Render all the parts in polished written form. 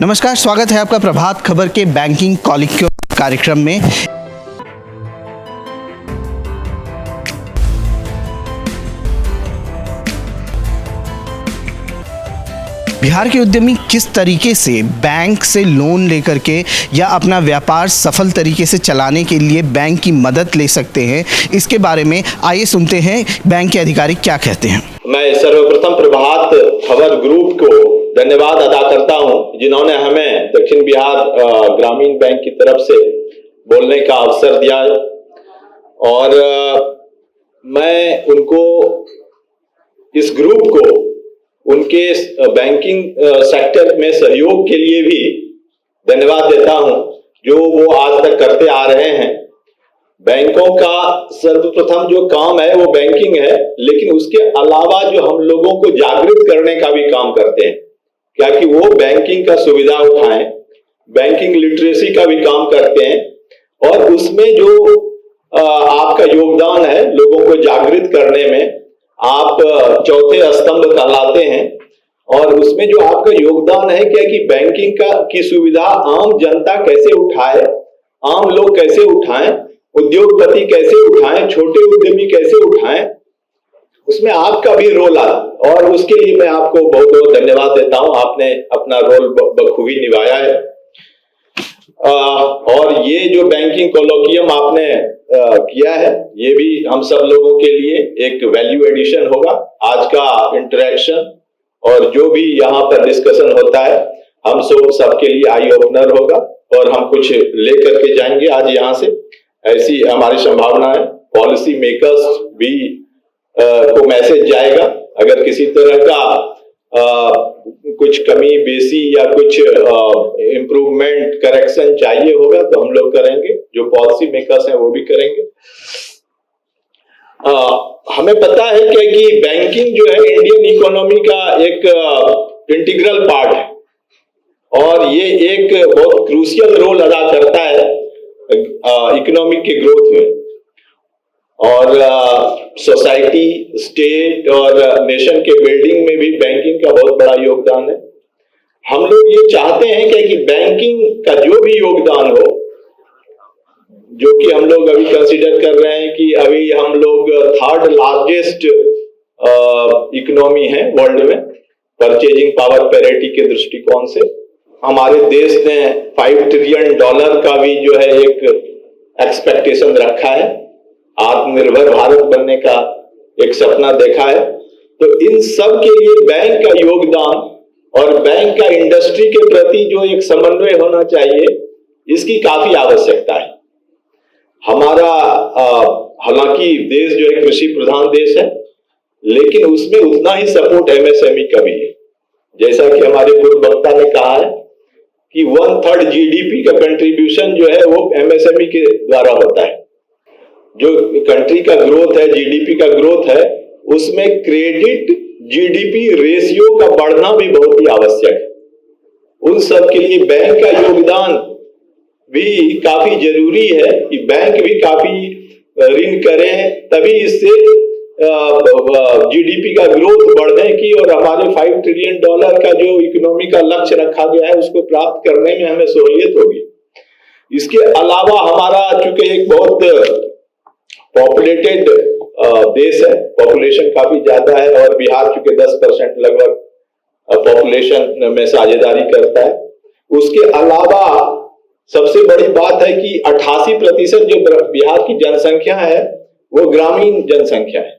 नमस्कार, स्वागत है आपका प्रभात खबर के बैंकिंग कॉलिक्यूम कार्यक्रम में। बिहार के उद्यमी किस तरीके से बैंक से लोन लेकर के या अपना व्यापार सफल तरीके से चलाने के लिए बैंक की मदद ले सकते हैं, इसके बारे में आइए सुनते हैं बैंक के अधिकारी क्या कहते हैं। मैं सर्वप्रथम प्रभात खबर ग्रुप को धन्यवाद अदा करता हूं, जिन्होंने हमें दक्षिण बिहार ग्रामीण बैंक की तरफ से बोलने का अवसर दिया है और मैं उनको, इस ग्रुप को उनके बैंकिंग सेक्टर में सहयोग के लिए भी धन्यवाद देता हूं, जो वो आज तक करते आ रहे हैं। बैंकों का सर्वप्रथम जो काम है वो बैंकिंग है, लेकिन उसके अलावा जो हम लोगों को जागृत करने का भी काम करते हैं, क्या कि वो बैंकिंग का सुविधा उठाएं, बैंकिंग लिटरेसी का भी काम करते हैं और उसमें जो आपका योगदान है लोगों को जागृत करने में, आप चौथे स्तंभ कहलाते हैं और उसमें जो आपका योगदान है क्या कि बैंकिंग की सुविधा आम जनता कैसे उठाए, आम लोग कैसे उठाएं, उद्योगपति कैसे उठाएं, छोटे उद्यमी कैसे उठाएं, उसमें आपका भी रोल है और उसके लिए मैं आपको बहुत बहुत धन्यवाद देता हूं। आपने अपना रोल बखूबी निभाया है और ये जो बैंकिंग कोलोकियम आपने किया है, ये भी हम सब लोगों के लिए एक वैल्यू एडिशन होगा। आज का इंटरेक्शन और जो भी यहाँ पर डिस्कशन होता है, हम सबके लिए आई ओपनर होगा और हम कुछ लेकर के जाएंगे आज यहाँ से, ऐसी हमारी संभावना है। पॉलिसी मेकर्स भी को मैसेज जाएगा, अगर किसी तरह का कुछ कमी बेसी या कुछ इम्प्रूवमेंट करेक्शन चाहिए होगा तो हम लोग करेंगे, जो पॉलिसी मेकर्स हैं वो भी करेंगे। हमें पता है कि बैंकिंग जो है इंडियन इकोनॉमी का एक इंटीग्रल पार्ट है और ये एक बहुत क्रूशियल रोल अदा करता है इकोनॉमिक के ग्रोथ में और सोसाइटी, स्टेट और नेशन के बिल्डिंग में भी बैंकिंग का बहुत बड़ा योगदान है। हम लोग ये चाहते हैं कि बैंकिंग का जो भी योगदान हो, जो कि हम लोग अभी कंसीडर कर रहे हैं कि अभी हम लोग थर्ड लार्जेस्ट इकोनॉमी है वर्ल्ड में, परचेजिंग पावर पैरिटी के दृष्टिकोण से। हमारे देश ने $5 ट्रिलियन का भी जो है एक एक्सपेक्टेशन रखा है, आत्मनिर्भर भारत बनने का एक सपना देखा है। तो इन सब के लिए बैंक का योगदान और बैंक का इंडस्ट्री के प्रति जो एक समन्वय होना चाहिए, इसकी काफी आवश्यकता है। हमारा हालांकि देश जो है कृषि प्रधान देश है, लेकिन उसमें उतना ही सपोर्ट एमएसएमई का भी है। जैसा कि हमारे पूर्व वक्ता ने कहा है कि 1/3 जीडीपी का कंट्रीब्यूशन जो है वो एमएसएमई के द्वारा होता है। जो कंट्री का ग्रोथ है, जीडीपी का ग्रोथ है, उसमें क्रेडिट जीडीपी रेशियो का बढ़ना भी बहुत ही आवश्यक है। उन सब के लिए बैंक का योगदान भी काफी जरूरी है कि बैंक भी काफी ऋण करें, तभी इससे जीडीपी का ग्रोथ बढ़ने की और हमारे $5 ट्रिलियन का जो इकोनॉमी का लक्ष्य रखा गया है उसको प्राप्त करने में हमें सहूलियत होगी। इसके अलावा हमारा चूंकि एक बहुत पॉपुलेटेड देश है, पॉपुलेशन काफी ज्यादा है और बिहार चूंकि 10% लगभग पॉपुलेशन में साझेदारी करता है। उसके अलावा सबसे बड़ी बात है कि 88% जो बिहार की जनसंख्या है वो ग्रामीण जनसंख्या है।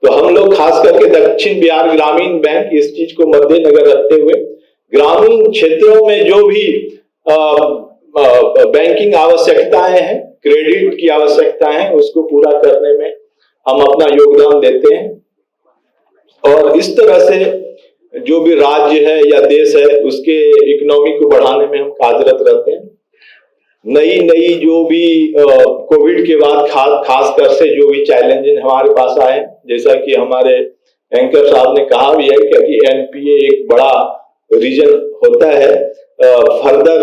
तो हम लोग खास करके दक्षिण बिहार ग्रामीण बैंक इस चीज को मद्देनजर रखते हुए ग्रामीण क्षेत्रों में जो भी बैंकिंग आवश्यकताएं हैं, क्रेडिट की आवश्यकताएं हैं, उसको पूरा करने में हम अपना योगदान देते हैं और इस तरह से जो भी राज्य है या देश है उसके इकोनॉमी को बढ़ाने में हम कार्यरत रहते हैं। नई जो भी कोविड के बाद खास कर से जो भी चैलेंजेस हमारे पास आए, जैसा कि हमारे एंकर साहब ने कहा भी है कि एनपीए एक बड़ा रीजन होता है फर्दर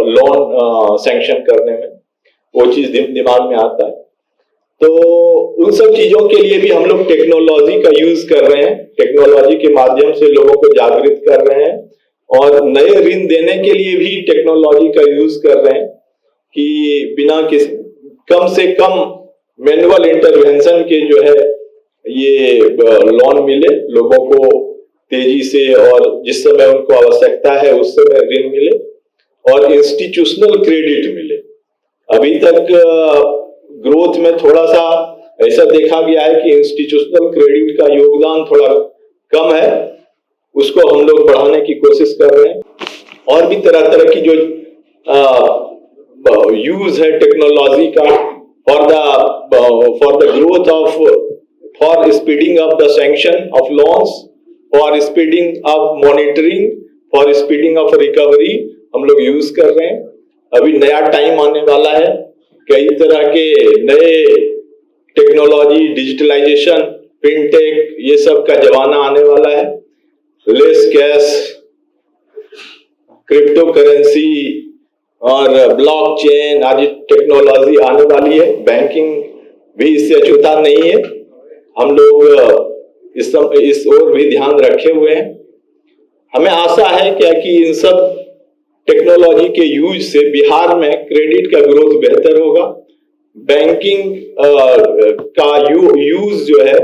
लोन सैंक्शन करने में, वो चीज दिमाग में आता है। तो उन सब चीजों के लिए भी हम लोग टेक्नोलॉजी का यूज कर रहे हैं, टेक्नोलॉजी के माध्यम से लोगों को जागृत कर रहे हैं और नए ऋण देने के लिए भी टेक्नोलॉजी का यूज कर रहे हैं कि बिना कम से कम मैनुअल इंटरवेंशन के जो है ये लोन मिले लोगों को तेजी से, और जिस समय उनको आवश्यकता है उस समय ऋण मिले, और इंस्टीट्यूशनल क्रेडिट मिले। अभी तक ग्रोथ में थोड़ा सा ऐसा देखा गया है कि इंस्टीट्यूशनल क्रेडिट का योगदान थोड़ा कम है, उसको हम लोग बढ़ाने की कोशिश कर रहे हैं। और भी तरह तरह की जो यूज है टेक्नोलॉजी का for the growth of, for speeding up the sanction of loans, for speeding up monitoring, for speeding of recovery हम लोग यूज कर रहे हैं। अभी नया टाइम आने वाला है, कई तरह के नए टेक्नोलॉजी, डिजिटलाइजेशन, फिनटेक, ये सब का जमाना आने वाला है। लेस कैश, क्रिप्टो करेंसी और ब्लॉकचेन आदि टेक्नोलॉजी आने वाली है। बैंकिंग भी इससे अछूता नहीं है। हम लोग इस ओर भी ध्यान रखे हुए हैं। हमें आशा है क्या कि इन सब टेक्नोलॉजी के यूज से बिहार में क्रेडिट का ग्रोथ बेहतर होगा, बैंकिंग का यूज जो है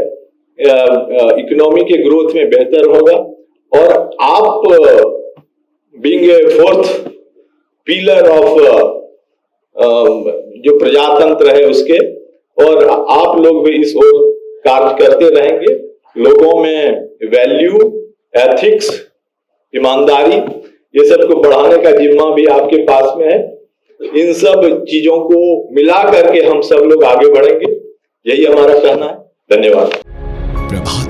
इकोनॉमी के ग्रोथ में बेहतर होगा, और आप being a fourth pillar of जो प्रजातंत्र है उसके, और आप लोग भी इस ओर कार्य करते रहेंगे। लोगों में वैल्यू, एथिक्स, ईमानदारी, ये सब को बढ़ाने का जिम्मा भी आपके पास में है। इन सब चीजों को मिला करके हम सब लोग आगे बढ़ेंगे, यही हमारा कहना है। धन्यवाद। प्रभात